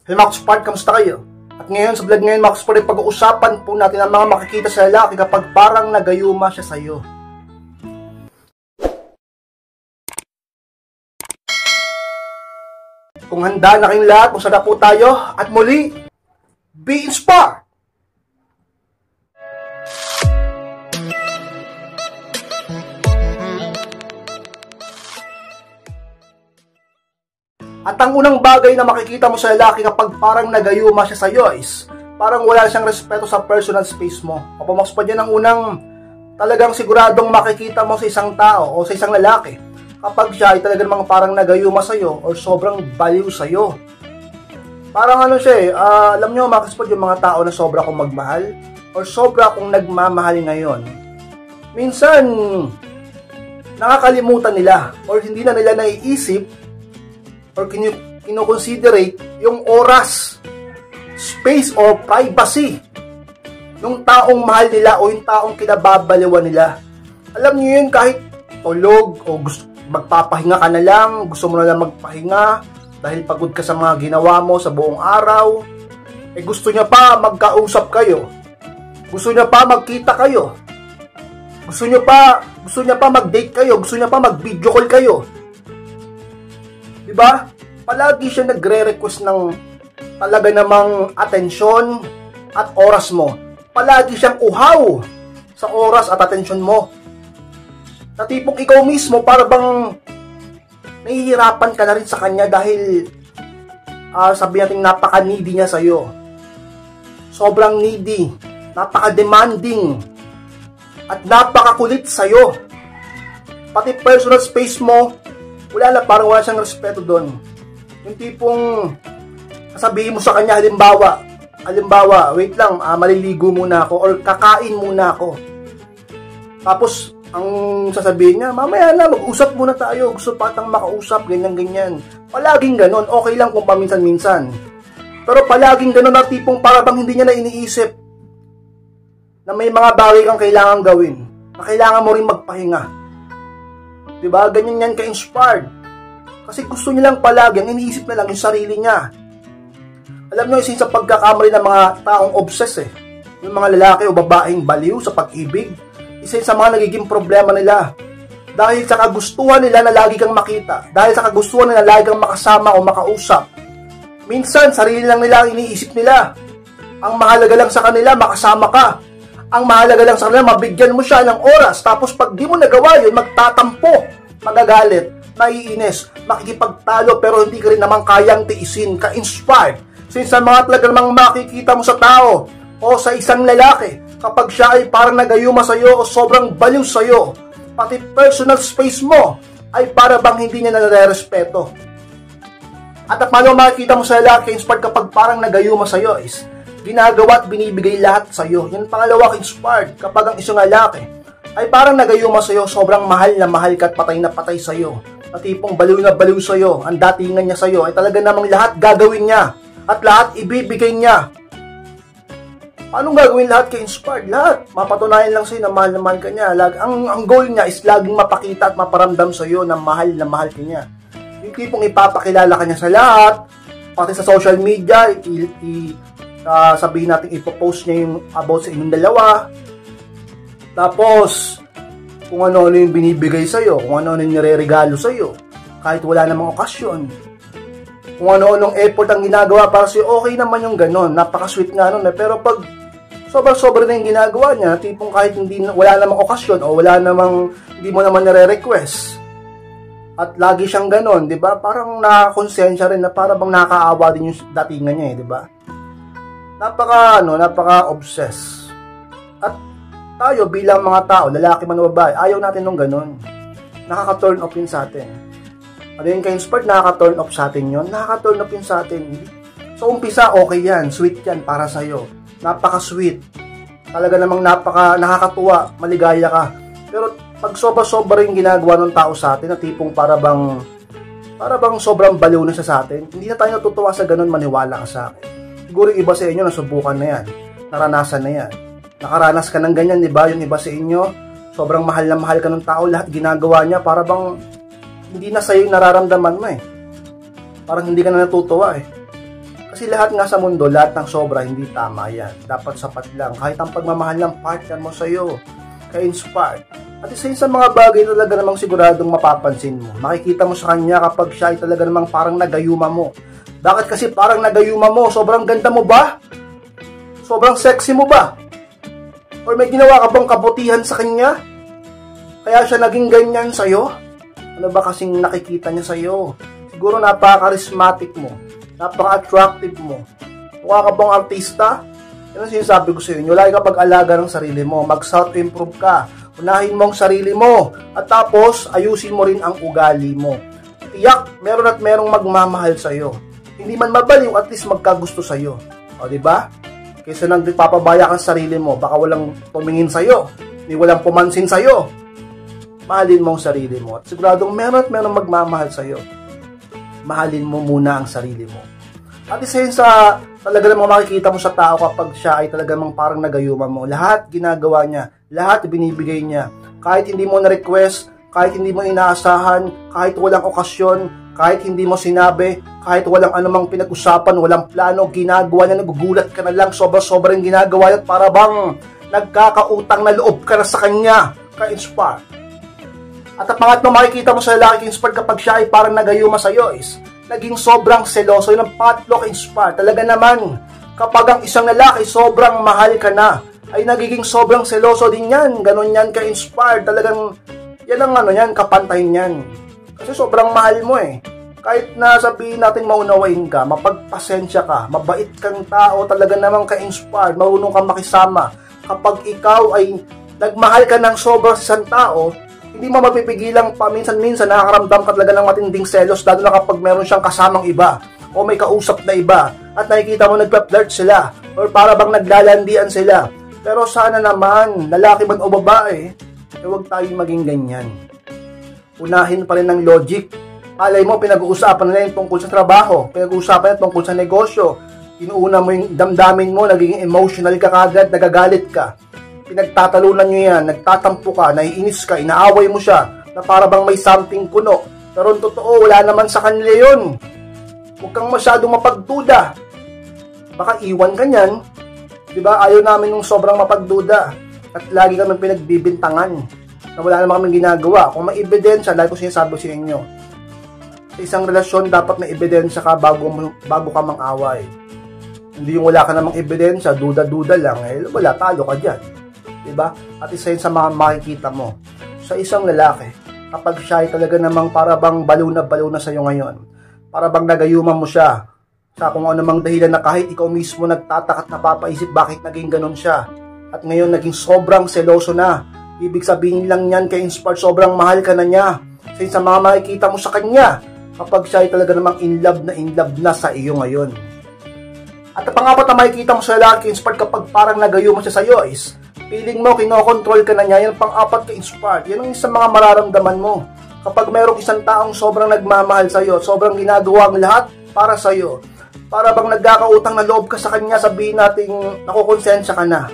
Hey Max Part, kamusta kayo? At ngayon sa vlog ngayon Max Part, pag-uusapan po natin ang mga makikita sa lalaki kapag parang nagayuma siya sa'yo. Kung handa na kayong lahat, usada po tayo at muli, be inspired! At ang unang bagay na makikita mo sa lalaki kapag parang nagayuma siya sa'yo is parang wala siyang respeto sa personal space mo. Kapag pa dyan ang unang talagang siguradong makikita mo sa isang tao o sa isang lalaki kapag siya ay talagang parang nagayuma sa'yo or sobrang baliw sa'yo. Parang ano siya alam nyo makaspod yung mga tao na sobra kong magmahal or sobra kong nagmamahal ngayon. Minsan nakakalimutan nila or hindi na nila naiisip or kinoconsiderate yung oras, space, or privacy ng taong mahal nila o yung taong kinababaliwan nila. Alam niyo yun, kahit tulog o gusto, magpapahinga ka na lang, gusto mo na lang magpahinga dahil pagod ka sa mga ginawa mo sa buong araw, gusto niya pa magkausap kayo, gusto niya pa magkita kayo, gusto niya pa mag-date kayo, gusto niya pa mag-video call kayo. Diba? Palagi siya nagre-request ng talaga namang atensyon at oras mo. Palagi siyang uhaw sa oras at atensyon mo. Na tipong ikaw mismo para bang nahihirapan ka na rin sa kanya dahil sabi natin napaka-needy niya sa'yo. Sobrang needy, napaka-demanding, at napaka-kulit sa'yo. Pati personal space mo, parang wala siyang respeto doon. Yung tipong sasabihin mo sa kanya, halimbawa, wait lang, maliligo muna ako or kakain muna ako. Tapos, ang sasabihin niya, mamaya na, mag-usap muna tayo, gusto patang makausap, ganyan-ganyan. Palaging ganon, okay lang kung paminsan-minsan. Pero palaging ganon na tipong para bang hindi niya na iniisip na may mga bagay kang kailangan gawin, na kailangan mo rin magpahinga. Diba? Ganyan yan ka-inspired. Kasi gusto niya lang palagi, ang iniisip na lang yung sarili niya. Alam nyo, isa sa pagkakamali ng mga taong obsessed yung mga lalaki o babaeng baliw sa pag-ibig, isa sa mga nagiging problema nila. Dahil sa kagustuhan nila na lagi kang makita, dahil sa kagustuhan nila na lagi kang makasama o makausap. Minsan, sarili lang nila ang iniisip nila. Ang mahalaga lang sa kanila, makasama ka. Ang mahalaga lang sa kanila, mabigyan mo siya ng oras. Tapos pag di mo nagawa yun, magtatampo, magagalit, naiinis, makikipagtalo, pero hindi ka rin naman kayang tiisin, ka-inspired. Since sa mga talagang makikita mo sa tao o sa isang lalaki, kapag siya ay parang nagayuma sa'yo o sobrang baliw sa'yo, pati personal space mo ay para bang hindi niya nare-respeto. At paano makikita mo sa lalaki, inspired kapag parang nagayuma sa'yo is ginagawa at binibigay lahat sa'yo. Yan pangalawa, inspired kapag ang isang lalaki ay parang nagayuma sa'yo, sobrang mahal na mahal ka at patay na patay sa'yo. At tipong baliw na baliw sa'yo, ang datingan niya sa'yo, ay talaga namang lahat gagawin niya at lahat ibibigay niya. Paano gagawin lahat kay inspired? Lahat. Mapatunayan lang sa'yo na mahal ka niya. Ang goal niya is laging mapakita at maparamdam sa'yo na mahal ka niya. Yung tipong ipapakilala ka niya sa lahat, pati sa social media, sabihin natin ipopost niya yung about sa inyong dalawa. Tapos kung ano-ano yung binibigay sa'yo, kung ano-ano yung nireregalo sa'yo, kahit wala namang okasyon, kung ano-anong effort ang ginagawa para sa'yo, okay naman yung ganon, napaka-sweet nga nun. Pero pag sobra-sobra na yung ginagawa niya, tipong kahit wala namang okasyon o hindi mo naman nire-request at lagi siyang ganon, di ba? Parang nakakonsensya rin na para bang nakakaawa din yung datingan niya, di ba? Napaka-obsess. At tayo bilang mga tao, lalaki man o babae, ayaw natin nung ganun. Nakaka-turn off yun sa atin. Ano yun ka-inspired? Nakaka-turn off sa atin yun. Nakaka-turn off yun sa atin. So, umpisa, okay yan. Sweet yan para sa'yo. Napaka-sweet. Talaga namang nakakatuwa. Maligaya ka. Pero, pag sobra-sobra yung ginagawa ng tao sa atin, na tipong para bang sobrang baliw na siya sa atin, hindi na tayo natutuwa sa ganun, maniwala ka sa akin. Siguro yung iba sa inyo, nasubukan na yan. Naranasan na yan. Nakaranas ka ng ganyan, di ba? Yung iba sa inyo, sobrang mahal na mahal ka ng tao, lahat ginagawa niya, para bang hindi na sa'yo yung nararamdaman mo eh. Parang hindi ka na natutuwa eh. Kasi lahat nga sa mundo, lahat ng sobra, hindi tama yan. Dapat sapat lang. Kahit ang pagmamahal ng partner mo sa'yo, ka-inspired. At isa yun sa mga bagay talaga namang siguradong mapapansin mo. Makikita mo sa kanya kapag siya ay talaga namang parang nagayuma mo. Bakit kasi parang nagayuma mo? Sobrang ganda mo ba? Sobrang sexy mo ba? Or may ginawa ka bang kabutihan sa kanya? Kaya siya naging ganyan sa'yo? Ano ba kasing nakikita niya sa'yo? Siguro napaka-charismatic mo. Napaka-attractive mo. Mukha ka bang artista? Yan ang sinasabi ko sa inyo. Lagi ka pag-alaga ng sarili mo. Mag-self-improve ka. Unahin mo ang sarili mo. At tapos, ayusin mo rin ang ugali mo. Tiyak, meron at merong magmamahal sa'yo. Hindi man mabaliw, at least magkagusto sa'yo. O, diba? Kaysa nang papabaya kang sarili mo, baka walang tumingin sa'yo. Hindi walang pumansin sa'yo. Mahalin mo ang sarili mo. At siguradong meron at merong magmamahal sa'yo. Mahalin mo muna ang sarili mo. At isa yun sa talaga namang makikita mo sa tao kapag siya ay talaga namang parang nagayuma mo. Lahat ginagawa niya, lahat binibigay niya. Kahit hindi mo na-request, kahit hindi mo inaasahan, kahit walang okasyon, kahit hindi mo sinabi, kahit walang anumang pinag-usapan, walang plano, ginagawa niya, nagugulat ka na lang, sobrang ginagawa niya at para bang nagkakautang na loob ka na sa kanya, ka-inspire. At ang pangatlo makikita mo sa lalaki inspired kapag siya ay parang nagayuma sa iyo is naging sobrang seloso. Yun ang pangatlo ka-inspired. Talaga naman, kapag ang isang lalaki sobrang mahal ka na, ay nagiging sobrang seloso din yan. Ganon yan ka-inspired. Talagang, yan ang ano yan, kapantayin yan. Kasi sobrang mahal mo eh. Kahit na sabihin natin maunawain ka, mapagpasensya ka, mabait kang tao, talaga namang ka-inspired, marunong kang makisama. Kapag ikaw ay nagmahal ka ng sobrang sa isang tao, hindi mo mapipigilang paminsan-minsan nakakaramdam ka talaga ng matinding selos, lalo na kapag meron siyang kasamang iba o may kausap na iba at nakikita mo nagpa-flirt sila or para bang naglalandian sila. Pero sana naman, lalaki man o babae, huwag tayong maging ganyan. Unahin pa rin ng logic. Alay mo, pinag-uusapan nila yung tungkol sa trabaho, pinag-uusapan yung tungkol sa negosyo, inuuna mo yung damdamin mo, nagiging emotional ka kagad, nagagalit ka. Pinagtatalunan nyo yan, nagtatampo ka, naiinis ka, inaaway mo siya, na para bang may something kuno. Pero totoo, wala naman sa kanila yun. Huwag kang masyadong mapagduda. Baka iwan ka nyan. Diba? Ayaw namin yung sobrang mapagduda. At lagi kami pinagbibintangan na wala naman kami ginagawa. Kung may ebidensya, lagi ko sinasabi sa inyo, sa isang relasyon, dapat may ebidensya ka bago ka mang-away. Hindi yung wala ka namang ebidensya, duda-duda lang, eh, wala, talo ka dyan. Diba? At isa yun sa mga makikita mo sa isang lalaki kapag siya ay talaga namang para bang baliw na sa'yo ngayon, para bang nagayuman mo siya sa kung anumang dahilan na kahit ikaw mismo nagtataka at napapaisip bakit naging ganun siya at ngayon naging sobrang seloso na. Ibig sabihin lang yan kay inspired, sobrang mahal ka na niya. Sa mga makikita mo sa kanya kapag siya ay talaga namang in love na sa iyo ngayon. At ang pangapat na makikita mo sa lalaki inspired kapag parang nagayuman siya sa iyo is feeling mo, kinokontrol ka na niya. Yan pang-apat ka-inspired. Yan ang isang mga mararamdaman mo. Kapag mayroong isang taong sobrang nagmamahal sa'yo, sobrang ginagawa ang lahat para sa'yo, para bang nagkakautang na loob ka sa kanya, sabihin natin nakukonsensya ka na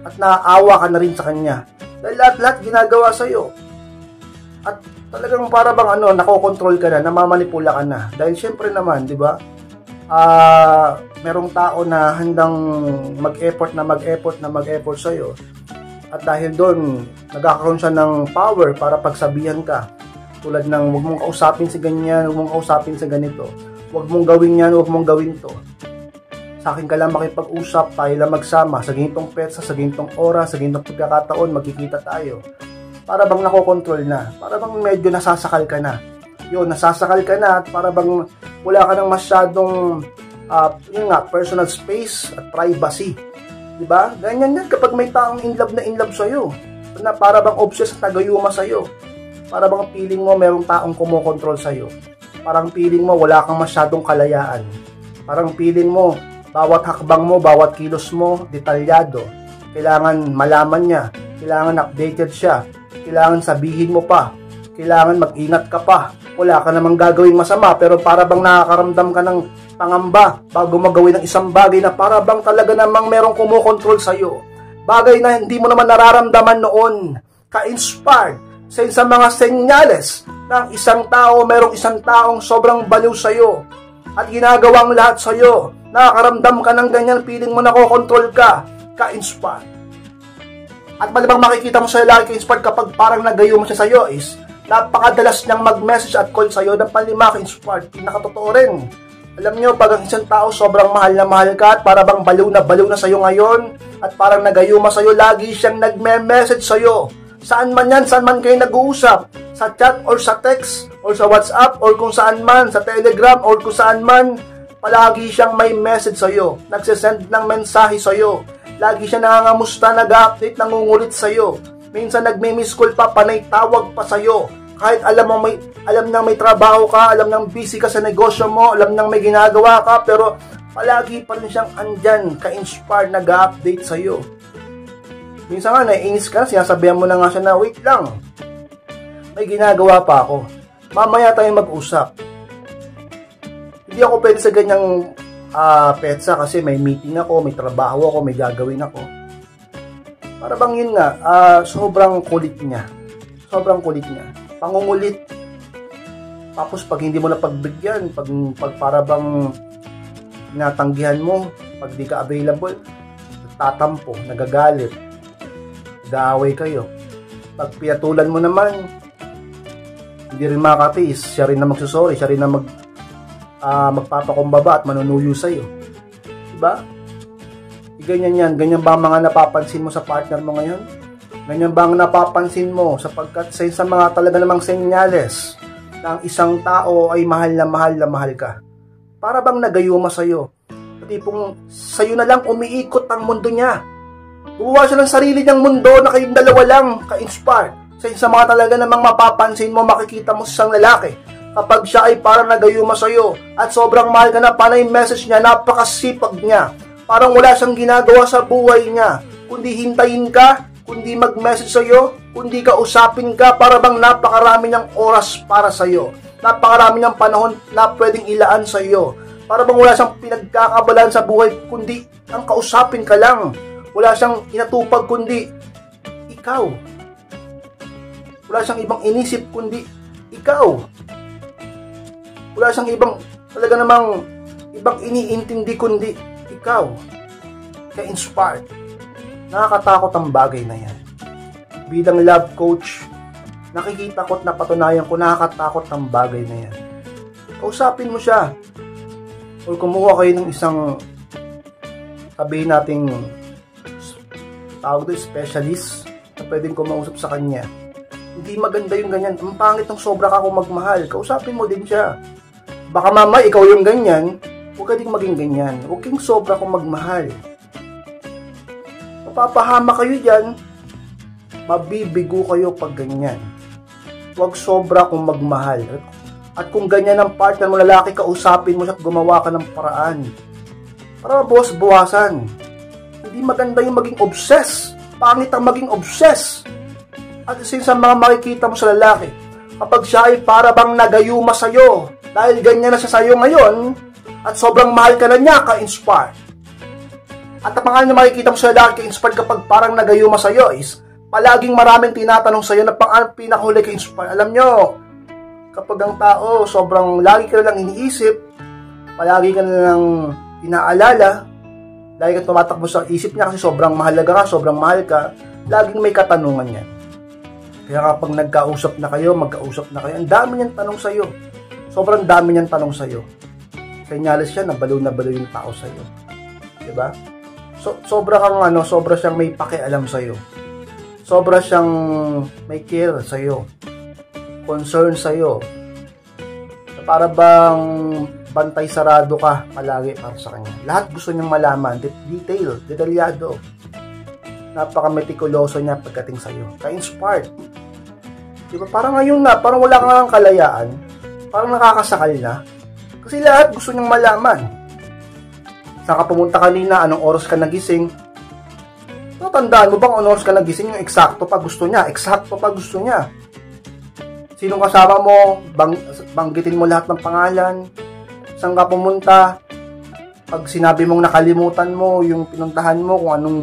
at naaawa ka na rin sa kanya. Dahil lahat ginagawa sa'yo. At talagang para bang nakokontrol ka na, namamanipula ka na. Dahil syempre naman, di ba? Merong tao na handang mag-effort sa'yo at dahil doon nagkakaroon siya ng power para pagsabihan ka tulad ng huwag mong kausapin si ganyan, huwag mong kausapin sa ganito, huwag mong gawin yan, huwag mong gawin to, sa akin ka lang makipag-usap, tayo lang magsama sa ganitong petsa, sa ganitong oras, sa ganitong pagkakataon magkikita tayo. Para bang nakokontrol na, para bang medyo nasasakal ka na. Yun, nasasakal ka na at para bang wala ka nang masyadong personal space at privacy. Diba? Ganyan yan kapag may taong in love sa'yo. Na para bang obsessed at nagayuma sa'yo. Para bang feeling mo merong taong kumokontrol sa'yo. Parang feeling mo wala kang masyadong kalayaan. Parang feeling mo bawat hakbang mo, bawat kilos mo, detalyado. Kailangan malaman niya. Kailangan updated siya. Kailangan sabihin mo pa. Kailangan mag-ingat ka pa. Wala ka namang gagawing masama pero para bang nakakaramdam ka ng pangamba bago magawin ng isang bagay na para bang talaga namang merong kumokontrol sa'yo. Bagay na hindi mo naman nararamdaman noon. Ka-inspired sa mga senyales ng isang tao, merong isang taong sobrang baliw sa'yo at ginagawang lahat sa'yo Nakakaramdam ka ng ganyan, feeling mo nakokontrol ka, ka-inspire. At malibang makikita mo sa lalaki ka-inspire kapag parang nagayo mo siya sa'yo is, napakadalas niyang mag-message at call sa'yo ng panlima ka-inspire. Pinakatotoo rin. Alam nyo, pag ang isang tao sobrang mahal na mahal ka at para bang baliw na sa'yo ngayon at parang nagayuma sa'yo, lagi siyang nagme-message sa'yo. Saan man yan, saan man kayo nag-uusap, sa chat or sa text or sa WhatsApp or kung saan man, sa Telegram or kung saan man, palagi siyang may message sa'yo, nagsisend ng mensahe sa'yo, lagi siya nangangamusta, nag-update, nangungulit sa'yo, minsan nagme-miss call pa, panay tawag pa sa'yo, kahit alam nang may trabaho ka, alam nang busy ka sa negosyo mo, alam nang may ginagawa ka, pero palagi pa rin siyang andyan, ka-inspire, nag-update sa'yo. Minsan nga, naiinis ka, sinasabihan mo na nga siya na, wait lang, may ginagawa pa ako. Mamaya tayo mag-usap. Hindi ako pwede sa ganyang petsa kasi may meeting ako, may trabaho ako, may gagawin ako. Para bang yun nga, sobrang kulit niya. Sobrang kulit niya. Pangungulit. Tapos pag hindi mo na pagbigyan, pag para bang tinatanggihan mo, pag di ka available, tatampo, nagagalit, nag-aaway kayo. Pag pinatulan mo naman, hindi rin makakatiis, siya rin na magsusorry, siya rin na magpapakumbaba at manunuyo sa'yo. Diba? Ganyan yan. Ganyan ba ang mga napapansin mo sa partner mo ngayon? Ganyan ba ang napapansin mo sapagkat sa mga talaga namang senyales na ang isang tao ay mahal na mahal ka? Para bang nagayuma sa'yo? Tipong sa'yo na lang umiikot ang mundo niya. Gumawa siya ng sarili niyang mundo na kayong dalawa lang ka-inspire. Sa mga talaga namang mapapansin mo, makikita mo sa isang lalaki kapag siya ay parang nagayuma sa'yo at sobrang mahal ka na, panay message niya, napakasipag niya. Parang wala siyang ginagawa sa buhay niya, kundi hintayin ka, kundi mag-message sa'yo, kundi kausapin ka, para bang napakarami niyang oras para sa'yo. Napakarami niyang panahon na pwedeng ilaan sa'yo. Para bang wala siyang pinagkakabalan sa buhay, kundi ang kausapin ka lang. Wala siyang inatupag kundi ikaw. Wala siyang ibang inisip kundi ikaw. Wala siyang ibang talaga namang ibang iniintindi kundi ikaw. Kaya inspired. Nakakatakot ang bagay na yan. Bilang love coach, nakikita ko at napatunayan ko, nakakatakot ang bagay na yan. Kausapin mo siya. O kumuha kayo ng isang, sabihin nating tawag doon, specialist na pwedeng kumausap sa kanya. Hindi maganda yung ganyan. Ang pangit ng sobra ka kung magmahal. Kausapin mo din siya. Baka mama, ikaw yung ganyan. Huwag ka din maging ganyan. Huwag kang sobra kung magmahal. Mapapahama kayo dyan. Mabibigo kayo pag ganyan. Huwag sobra kung magmahal. At kung ganyan ang partner mo lalaki, kausapin mo siya at gumawa ka ng paraan. Para bawas-bawasan. Hindi maganda yung maging obsessed. Pangit ang maging obsessed. At since ang mga makikita mo sa lalaki, kapag siya ay para bang nagayuma sa'yo, dahil ganyan na siya sa'yo ngayon, at sobrang mahal ka na niya, ka-inspire. At ang mga na makikita mo sa lalaki, ka-inspire kapag parang nagayuma sa'yo is, palaging maraming tinatanong sa'yo na pang pinakahuli ka-inspire. Alam nyo, kapag ang tao, sobrang lagi ka na lang iniisip, palagi ka na lang inaalala, lagi ka tumatakbo sa isip niya kasi sobrang mahalaga ka, sobrang mahal ka, laging may katanungan yan. Kaya kapag magkausap na kayo, ang dami niyang tanong sa'yo. Sobrang dami niyang tanong sa'yo. Senyales siya, nabaliw yung tao sa'yo. Diba? Sobra siyang may pakialam sa'yo. Sobra siyang may care sa'yo. Concern sa'yo. Para bang bantay sarado ka palagi para sa kanya. Lahat gusto niyang malaman, detalyado. Napaka-metikuloso niya pagdating sa'yo. Ka-inspired. Diba? Parang ngayon na, parang wala kang kalayaan. Parang nakakasakal na. Kasi lahat gusto niyang malaman. Saan ka pumunta kanina? Anong oras ka nagising? Natandaan mo bang anong oras ka nagising? Yung eksakto pa gusto niya. Eksakto pa gusto niya. Sinong kasama mo? Banggitin mo lahat ng pangalan. Saan ka pumunta? Pag sinabi mong nakalimutan mo yung pinuntahan mo, kung anong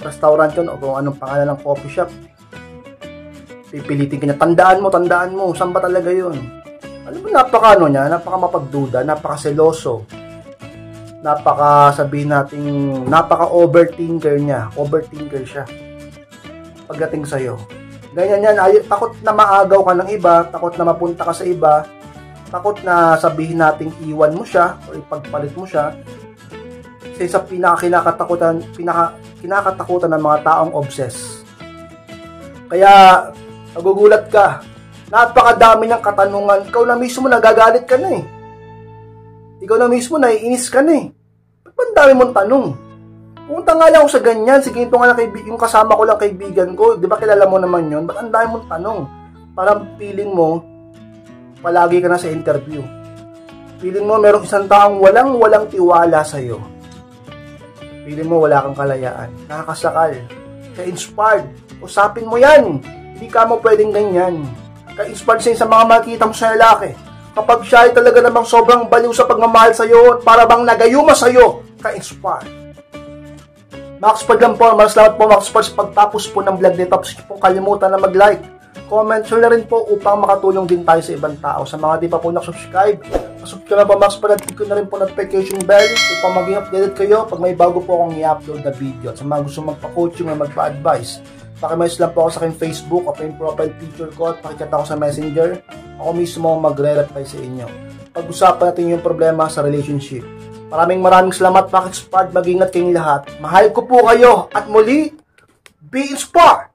restaurant yun o kung anong pangalan ng coffee shop, pipilitin ka niya, tandaan mo, saan ba talaga yun? Alam mo, napaka mapagduda, napaka seloso. sabihin natin, overthinker niya. Overthinker siya. Pagdating sa'yo. Ganyan yan. Takot na maagaw ka ng iba, takot na mapunta ka sa iba, takot na sabihin natin iwan mo siya o ipagpalit mo siya. Kasi sa kinakatakutan ng mga taong obsessed. Kaya, nagugulat ka. Napakadami ng katanungan. Ikaw na mismo nagagalit ka na eh. Ikaw na mismo naiinis ka na eh. Ba't ba ang dami mong tanong? Pumunta nga lang ako sa ganyan. Sige, ito nga lang yung kasama ko lang kaibigan ko. Di ba kilala mo naman yun? Ba't ang dami mong tanong? Parang feeling mo, palagi ka na sa interview. Feeling mo, merong isang taong walang tiwala sa'yo. Feeling mo, wala kang kalayaan. Nakakasakal. Ka-inspired. Usapin mo yan. Hindi ka mo pwedeng ganyan. Ka-inspired sa mga makikita mo sa lalaki. Kapag siya ay talaga namang sobrang baliw sa pagmamahal sa'yo at para bang nagayuma sa'yo, ka-inspired. Maxpard lang po. Salamat po Maxpard sa pagtapos po ng vlog nito. Tapos po kalimutan na mag-like, comment, share na rin po upang makatulong din tayo sa ibang tao. Sa mga di pa po nakasubscribe, subscribe na po Maxpard at click na rin po notification bell upang maging updated kayo pag may bago po akong i-upload na video. At sa mga gusto magpa-coaching o magpa-advise, pakimessage lang po ako sa aking Facebook o yung profile picture ko at pakichat ako sa Messenger. Ako mismo magre-reply sa inyo. Pag-usapan natin yung problema sa relationship. Maraming salamat, Maxpard. Mag-ingat kayong lahat. Mahal ko po kayo at muli, be inspired!